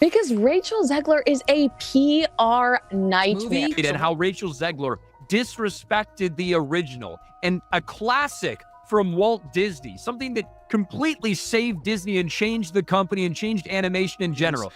Because Rachel Zegler is a PR nightmare. And how Rachel Zegler disrespected the original and a classic from Walt Disney, something that completely saved Disney and changed the company and changed animation in general.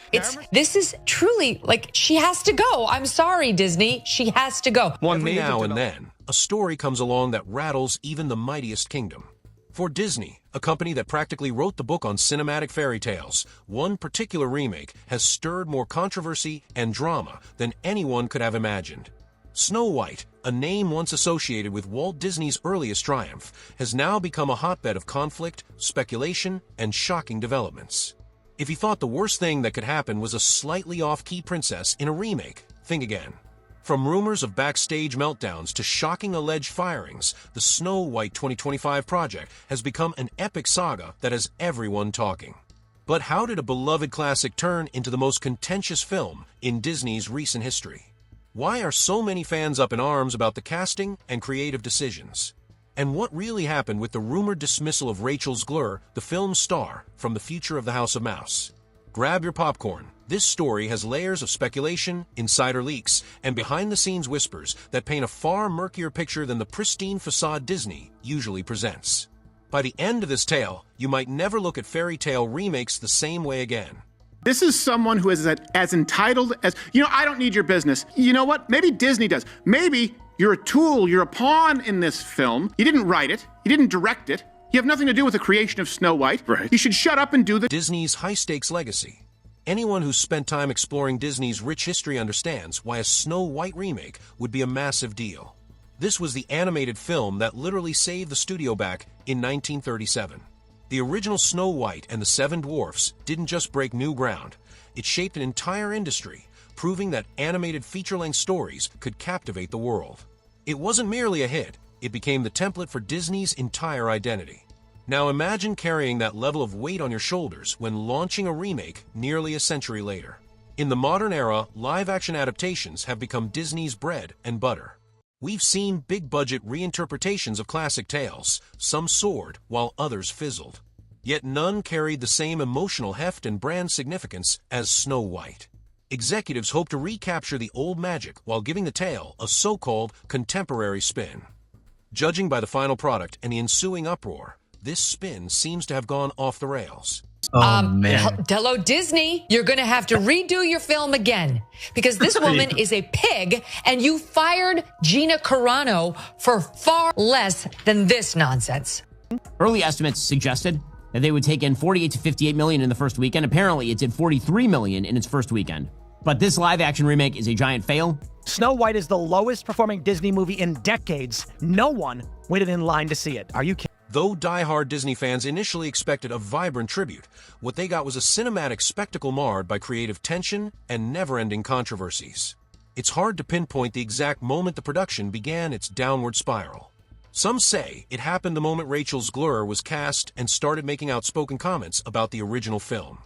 This is truly like, she has to go. I'm sorry, Disney. She has to go. Every now and then, a story comes along that rattles even the mightiest kingdom. For Disney, a company that practically wrote the book on cinematic fairy tales, one particular remake has stirred more controversy and drama than anyone could have imagined. Snow White, a name once associated with Walt Disney's earliest triumph, has now become a hotbed of conflict, speculation, and shocking developments. If you thought the worst thing that could happen was a slightly off-key princess in a remake, think again. From rumors of backstage meltdowns to shocking alleged firings, the Snow White 2025 project has become an epic saga that has everyone talking. But how did a beloved classic turn into the most contentious film in Disney's recent history? Why are so many fans up in arms about the casting and creative decisions? And what really happened with the rumored dismissal of Rachel Zegler, the film's star, from the future of the House of Mouse? Grab your popcorn. This story has layers of speculation, insider leaks, and behind-the-scenes whispers that paint a far murkier picture than the pristine facade Disney usually presents. By the end of this tale, you might never look at fairy tale remakes the same way again. This is someone who is as entitled as, I don't need your business. You know what? Maybe Disney does. Maybe you're a tool, you're a pawn in this film. You didn't write it. You didn't direct it. You have nothing to do with the creation of Snow White. Right. You should shut up and do the Disney's high-stakes legacy. Anyone who's spent time exploring Disney's rich history understands why a Snow White remake would be a massive deal. This was the animated film that literally saved the studio back in 1937. The original Snow White and the Seven Dwarfs didn't just break new ground. It shaped an entire industry, proving that animated feature-length stories could captivate the world. It wasn't merely a hit, it became the template for Disney's entire identity. Now imagine carrying that level of weight on your shoulders when launching a remake nearly a century later. In the modern era, live-action adaptations have become Disney's bread and butter. We've seen big-budget reinterpretations of classic tales. Some soared, while others fizzled. Yet none carried the same emotional heft and brand significance as Snow White. Executives hope to recapture the old magic while giving the tale a so-called contemporary spin. Judging by the final product and the ensuing uproar, this spin seems to have gone off the rails. Oh, man. Hello, Disney. You're going to have to redo your film again because this woman is a pig and you fired Gina Carano for far less than this nonsense. Early estimates suggested that they would take in 48 to 58 million in the first weekend. Apparently, it did 43 million in its first weekend. But this live-action remake is a giant fail. Snow White is the lowest-performing Disney movie in decades. No one waited in line to see it. Are you kidding? Though die-hard Disney fans initially expected a vibrant tribute, what they got was a cinematic spectacle marred by creative tension and never-ending controversies. It's hard to pinpoint the exact moment the production began its downward spiral. Some say it happened the moment Rachel Zegler was cast and started making outspoken comments about the original film.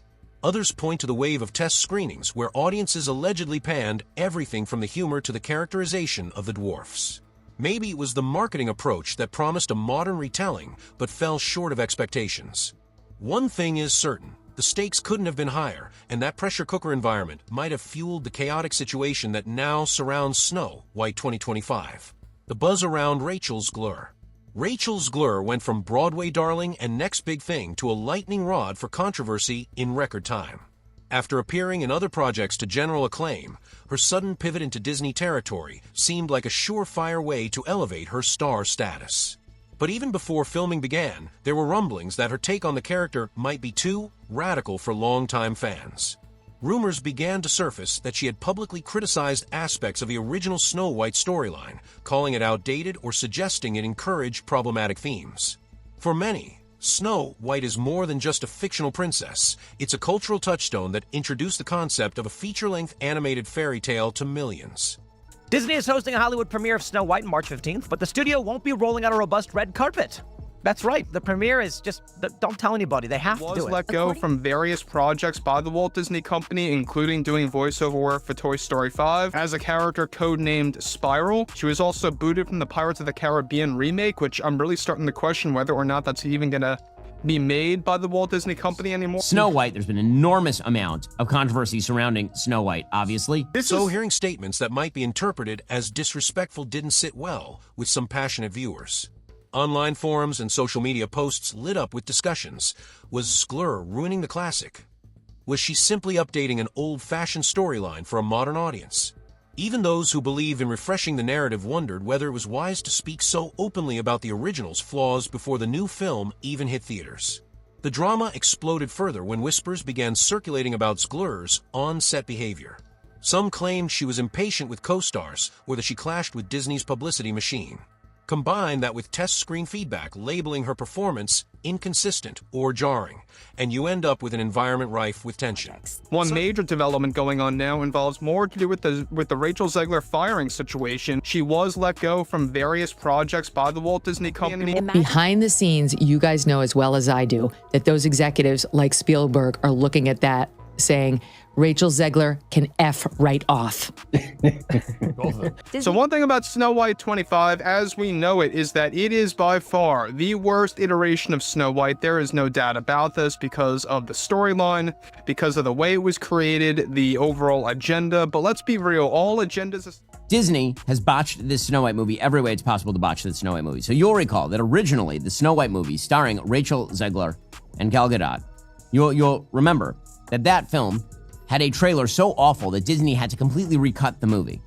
Others point to the wave of test screenings where audiences allegedly panned everything from the humor to the characterization of the dwarfs. Maybe it was the marketing approach that promised a modern retelling but fell short of expectations. One thing is certain, the stakes couldn't have been higher, and that pressure cooker environment might have fueled the chaotic situation that now surrounds Snow White 2025. The buzz around Rachel Zegler. Rachel Zegler went from Broadway darling and next big thing to a lightning rod for controversy in record time. After appearing in other projects to general acclaim, her sudden pivot into Disney territory seemed like a surefire way to elevate her star status. But even before filming began, there were rumblings that her take on the character might be too radical for longtime fans. Rumors began to surface that she had publicly criticized aspects of the original Snow White storyline, calling it outdated or suggesting it encouraged problematic themes. For many, Snow White is more than just a fictional princess. It's a cultural touchstone that introduced the concept of a feature-length animated fairy tale to millions. Disney is hosting a Hollywood premiere of Snow White on March 15th, but the studio won't be rolling out a robust red carpet. That's right. The premiere is just, don't tell anybody. They have to do it. Was let go from various projects by the Walt Disney Company, including doing voiceover work for Toy Story 5 as a character codenamed Spiral. She was also booted from the Pirates of the Caribbean remake, which I'm really starting to question whether or not that's even gonna be made by the Walt Disney Company anymore. Snow White, there's been an enormous amount of controversy surrounding Snow White, obviously. Hearing statements that might be interpreted as disrespectful didn't sit well with some passionate viewers. Online forums and social media posts lit up with discussions. Was Zegler ruining the classic? Was she simply updating an old-fashioned storyline for a modern audience? Even those who believe in refreshing the narrative wondered whether it was wise to speak so openly about the original's flaws before the new film even hit theaters. The drama exploded further when whispers began circulating about Zegler's on-set behavior. Some claimed she was impatient with co-stars or that she clashed with Disney's publicity machine. Combine that with test screen feedback labeling her performance inconsistent or jarring, and you end up with an environment rife with tension. One major development going on now involves more to do with the Rachel Zegler firing situation. She was let go from various projects by the Walt Disney Company. Behind the scenes, you guys know as well as I do that those executives like Spielberg are looking at that saying, Rachel Zegler can F right off. So one thing about Snow White 25, as we know it, is that it is by far the worst iteration of Snow White. There is no doubt about this because of the storyline, because of the way it was created, the overall agenda. But let's be real, all agendas... Disney has botched this Snow White movie every way it's possible to botch the Snow White movie. So you'll recall that originally the Snow White movie starring Rachel Zegler and Gal Gadot, you'll remember that film had a trailer so awful that Disney had to completely recut the movie.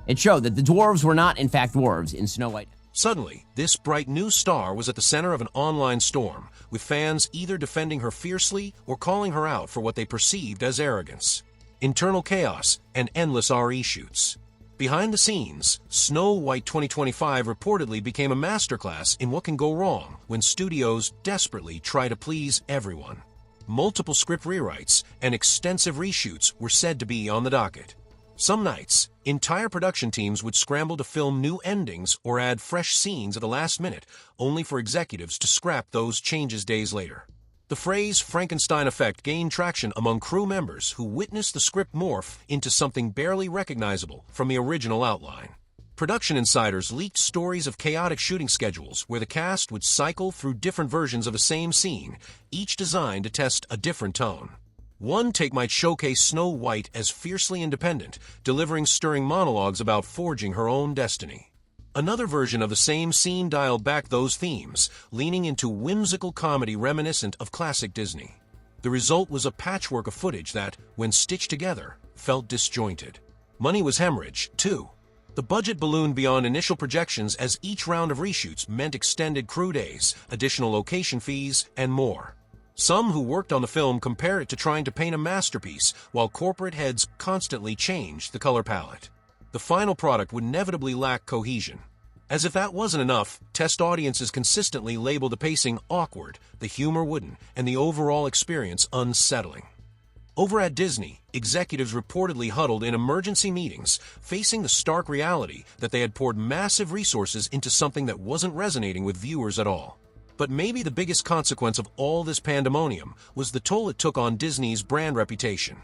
It showed that the dwarves were not, in fact, dwarves in Snow White. Suddenly, this bright new star was at the center of an online storm, with fans either defending her fiercely or calling her out for what they perceived as arrogance, internal chaos, and endless RE shoots. Behind the scenes, Snow White 2025 reportedly became a masterclass in what can go wrong when studios desperately try to please everyone. Multiple script rewrites and extensive reshoots were said to be on the docket. Some nights, entire production teams would scramble to film new endings or add fresh scenes at the last minute, only for executives to scrap those changes days later. The phrase Frankenstein effect gained traction among crew members who witnessed the script morph into something barely recognizable from the original outline. Production insiders leaked stories of chaotic shooting schedules where the cast would cycle through different versions of the same scene, each designed to test a different tone. One take might showcase Snow White as fiercely independent, delivering stirring monologues about forging her own destiny. Another version of the same scene dialed back those themes, leaning into whimsical comedy reminiscent of classic Disney. The result was a patchwork of footage that, when stitched together, felt disjointed. Money was hemorrhage, too. The budget ballooned beyond initial projections as each round of reshoots meant extended crew days, additional location fees, and more. Some who worked on the film compared it to trying to paint a masterpiece, while corporate heads constantly changed the color palette. The final product would inevitably lack cohesion. As if that wasn't enough, test audiences consistently labeled the pacing awkward, the humor wooden, and the overall experience unsettling. Over at Disney, executives reportedly huddled in emergency meetings, facing the stark reality that they had poured massive resources into something that wasn't resonating with viewers at all. But maybe the biggest consequence of all this pandemonium was the toll it took on Disney's brand reputation.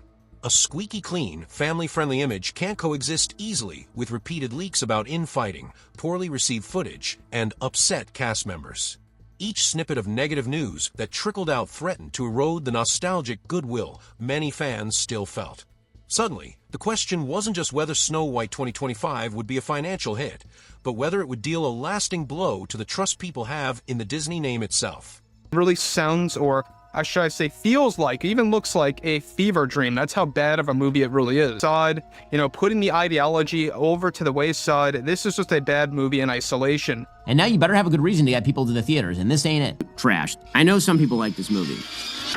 A squeaky clean, family-friendly image can't coexist easily with repeated leaks about infighting, poorly received footage, and upset cast members. Each snippet of negative news that trickled out threatened to erode the nostalgic goodwill many fans still felt. Suddenly, the question wasn't just whether Snow White 2025 would be a financial hit, but whether it would deal a lasting blow to the trust people have in the Disney name itself. It really sounds, or should I say feels like, even looks like a fever dream. That's how bad of a movie it really is. Putting the ideology over to the wayside, this is just a bad movie in isolation. And now you better have a good reason to get people to the theaters, and this ain't it. Trashed. I know some people like this movie.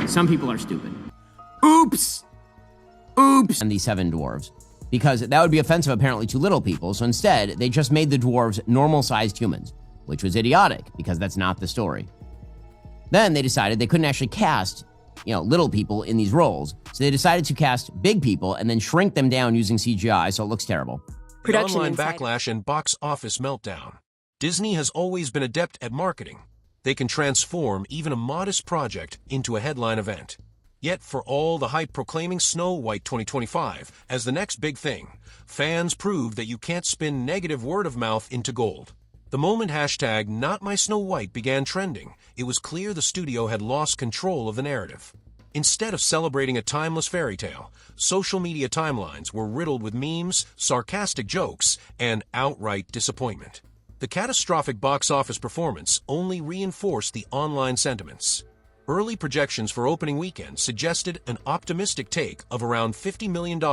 Some people are stupid. Oops! And the Seven Dwarfs. Because that would be offensive apparently to little people, so instead, they just made the dwarves normal-sized humans, which was idiotic, because that's not the story. Then they decided they couldn't actually cast, little people in these roles. So they decided to cast big people and then shrink them down using CGI, so it looks terrible. The online backlash and box office meltdown. Disney has always been adept at marketing. They can transform even a modest project into a headline event. Yet for all the hype proclaiming Snow White 2025 as the next big thing, fans proved that you can't spin negative word of mouth into gold. The moment hashtag #NotMySnowWhite began trending, it was clear the studio had lost control of the narrative. Instead of celebrating a timeless fairy tale, social media timelines were riddled with memes, sarcastic jokes, and outright disappointment. The catastrophic box office performance only reinforced the online sentiments. Early projections for opening weekend suggested an optimistic take of around $50 million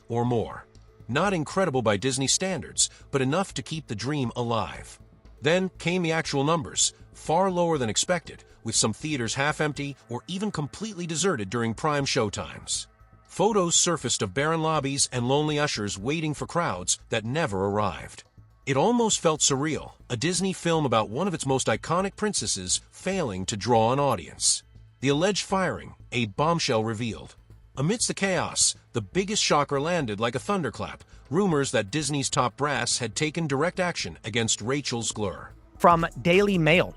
or more. Not incredible by Disney standards, but enough to keep the dream alive. Then came the actual numbers, far lower than expected, with some theaters half empty or even completely deserted during prime showtimes. Photos surfaced of barren lobbies and lonely ushers waiting for crowds that never arrived. It almost felt surreal, a Disney film about one of its most iconic princesses failing to draw an audience. The alleged firing, a bombshell revealed. Amidst the chaos, the biggest shocker landed like a thunderclap, rumors that Disney's top brass had taken direct action against Rachel Zegler. From Daily Mail.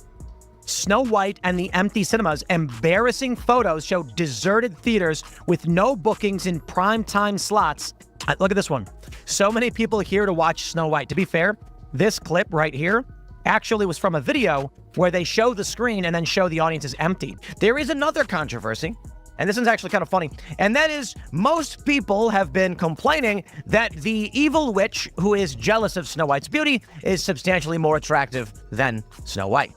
Snow White and the empty cinemas. Embarrassing photos show deserted theaters with no bookings in prime-time slots. Look at this one. So many people here to watch Snow White. To be fair, this clip right here actually was from a video where they show the screen and then show the audience is empty. There is another controversy, and this one's actually kind of funny, and that is most people have been complaining that the evil witch who is jealous of Snow White's beauty is substantially more attractive than Snow White.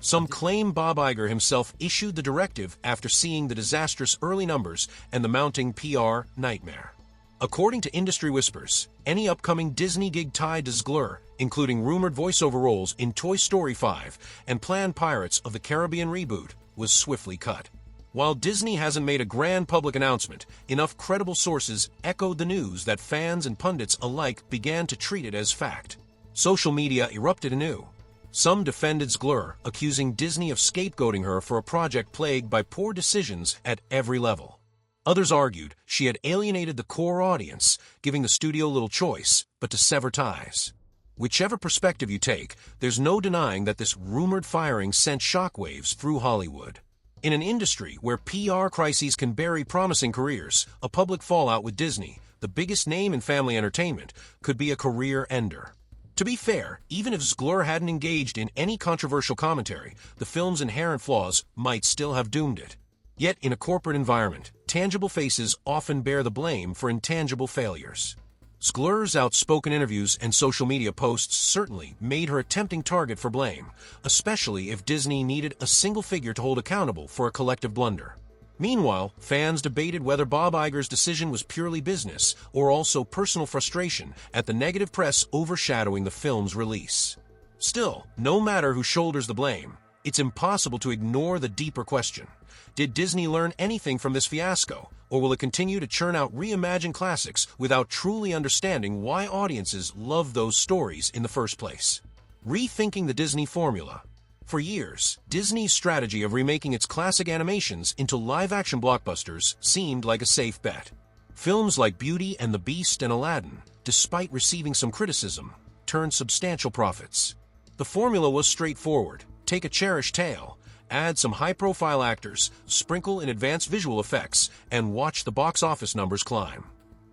Some claim Bob Iger himself issued the directive after seeing the disastrous early numbers and the mounting PR nightmare. According to industry whispers, any upcoming Disney gig tied to Zegler, including rumored voiceover roles in Toy Story 5 and planned Pirates of the Caribbean reboot, was swiftly cut. While Disney hasn't made a grand public announcement, enough credible sources echoed the news that fans and pundits alike began to treat it as fact. Social media erupted anew. Some defended Zegler, accusing Disney of scapegoating her for a project plagued by poor decisions at every level. Others argued she had alienated the core audience, giving the studio little choice but to sever ties. Whichever perspective you take, there's no denying that this rumored firing sent shockwaves through Hollywood. In an industry where PR crises can bury promising careers, a public fallout with Disney, the biggest name in family entertainment, could be a career ender. To be fair, even if Zegler hadn't engaged in any controversial commentary, the film's inherent flaws might still have doomed it. Yet in a corporate environment, tangible faces often bear the blame for intangible failures. Zegler's outspoken interviews and social media posts certainly made her a tempting target for blame, especially if Disney needed a single figure to hold accountable for a collective blunder. Meanwhile, fans debated whether Bob Iger's decision was purely business or also personal frustration at the negative press overshadowing the film's release. Still, no matter who shoulders the blame, it's impossible to ignore the deeper question. Did Disney learn anything from this fiasco, or will it continue to churn out reimagined classics without truly understanding why audiences love those stories in the first place? Rethinking the Disney formula. For years, Disney's strategy of remaking its classic animations into live-action blockbusters seemed like a safe bet. Films like Beauty and the Beast and Aladdin, despite receiving some criticism, turned substantial profits. The formula was straightforward. Take a cherished tale, add some high-profile actors, sprinkle in advanced visual effects, and watch the box office numbers climb.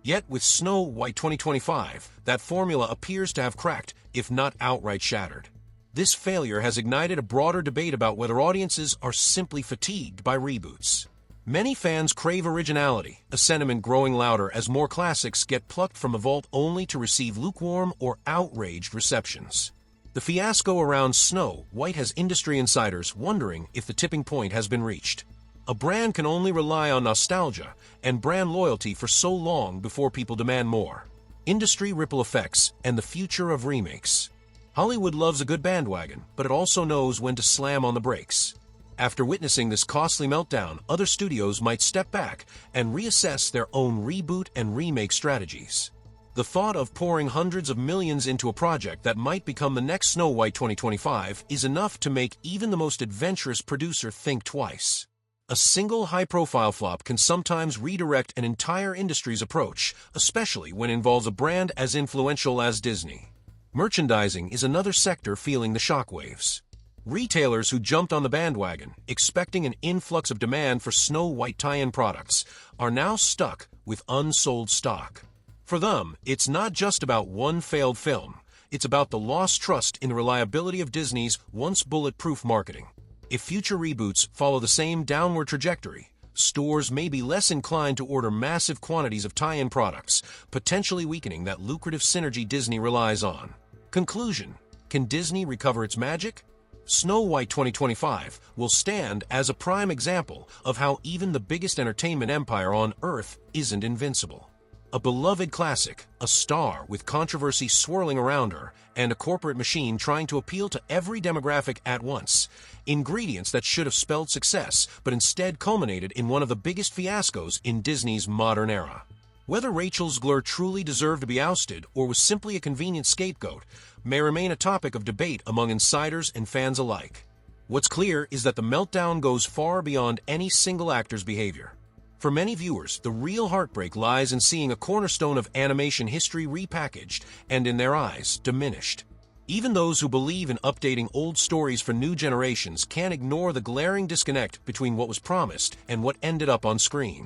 Yet with Snow White 2025, that formula appears to have cracked, if not outright shattered. This failure has ignited a broader debate about whether audiences are simply fatigued by reboots. Many fans crave originality, a sentiment growing louder as more classics get plucked from a vault only to receive lukewarm or outraged receptions. The fiasco around Snow White has industry insiders wondering if the tipping point has been reached. A brand can only rely on nostalgia and brand loyalty for so long before people demand more. Industry ripple effects and the future of remakes. Hollywood loves a good bandwagon, but it also knows when to slam on the brakes. After witnessing this costly meltdown, other studios might step back and reassess their own reboot and remake strategies. The thought of pouring hundreds of millions into a project that might become the next Snow White 2025 is enough to make even the most adventurous producer think twice. A single high-profile flop can sometimes redirect an entire industry's approach, especially when it involves a brand as influential as Disney. Merchandising is another sector feeling the shockwaves. Retailers who jumped on the bandwagon, expecting an influx of demand for Snow White tie-in products, are now stuck with unsold stock. For them, it's not just about one failed film. It's about the lost trust in the reliability of Disney's once bulletproof marketing. If future reboots follow the same downward trajectory, stores may be less inclined to order massive quantities of tie-in products, potentially weakening that lucrative synergy Disney relies on. Conclusion: can Disney recover its magic? Snow White 2025 will stand as a prime example of how even the biggest entertainment empire on Earth isn't invincible. A beloved classic, a star with controversy swirling around her, and a corporate machine trying to appeal to every demographic at once. Ingredients that should have spelled success, but instead culminated in one of the biggest fiascos in Disney's modern era. Whether Rachel Zegler truly deserved to be ousted or was simply a convenient scapegoat may remain a topic of debate among insiders and fans alike. What's clear is that the meltdown goes far beyond any single actor's behavior. For many viewers, the real heartbreak lies in seeing a cornerstone of animation history repackaged and, in their eyes, diminished. Even those who believe in updating old stories for new generations can't ignore the glaring disconnect between what was promised and what ended up on screen.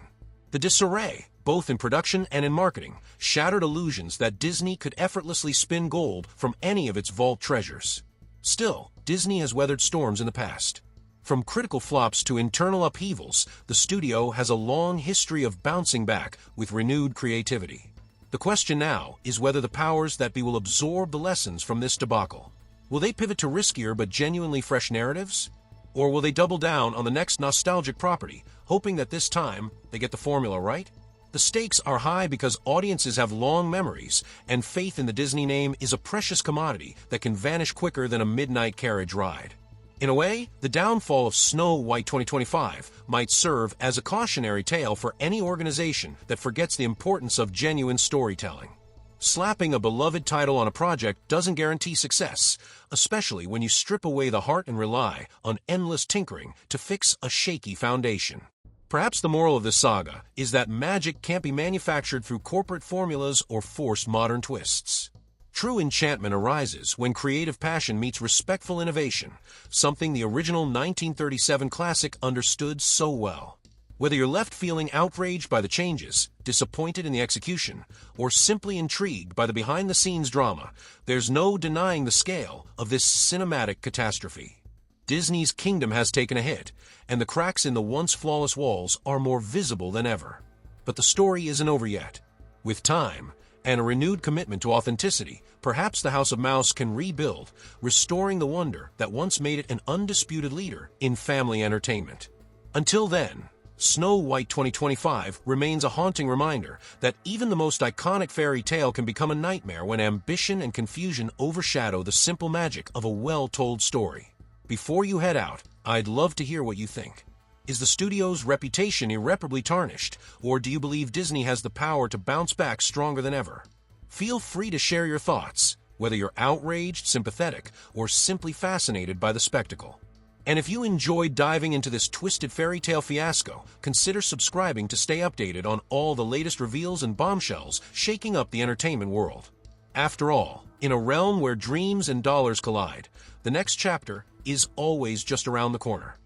The disarray, both in production and in marketing, shattered illusions that Disney could effortlessly spin gold from any of its vault treasures. Still, Disney has weathered storms in the past. From critical flops to internal upheavals, the studio has a long history of bouncing back with renewed creativity. The question now is whether the powers that be will absorb the lessons from this debacle. Will they pivot to riskier but genuinely fresh narratives? Or will they double down on the next nostalgic property, hoping that this time they get the formula right? The stakes are high because audiences have long memories, and faith in the Disney name is a precious commodity that can vanish quicker than a midnight carriage ride. In a way, the downfall of Snow White 2025 might serve as a cautionary tale for any organization that forgets the importance of genuine storytelling. Slapping a beloved title on a project doesn't guarantee success, especially when you strip away the heart and rely on endless tinkering to fix a shaky foundation. Perhaps the moral of this saga is that magic can't be manufactured through corporate formulas or forced modern twists. True enchantment arises when creative passion meets respectful innovation, something the original 1937 classic understood so well. Whether you're left feeling outraged by the changes, disappointed in the execution, or simply intrigued by the behind-the-scenes drama, there's no denying the scale of this cinematic catastrophe. Disney's kingdom has taken a hit, and the cracks in the once flawless walls are more visible than ever. But the story isn't over yet. With time and a renewed commitment to authenticity, perhaps the House of Mouse can rebuild, restoring the wonder that once made it an undisputed leader in family entertainment. Until then, Snow White 2025 remains a haunting reminder that even the most iconic fairy tale can become a nightmare when ambition and confusion overshadow the simple magic of a well-told story. Before you head out, I'd love to hear what you think. Is the studio's reputation irreparably tarnished, or do you believe Disney has the power to bounce back stronger than ever? Feel free to share your thoughts, whether you're outraged, sympathetic, or simply fascinated by the spectacle. And if you enjoyed diving into this twisted fairy tale fiasco, consider subscribing to stay updated on all the latest reveals and bombshells shaking up the entertainment world. After all, in a realm where dreams and dollars collide, the next chapter is always just around the corner.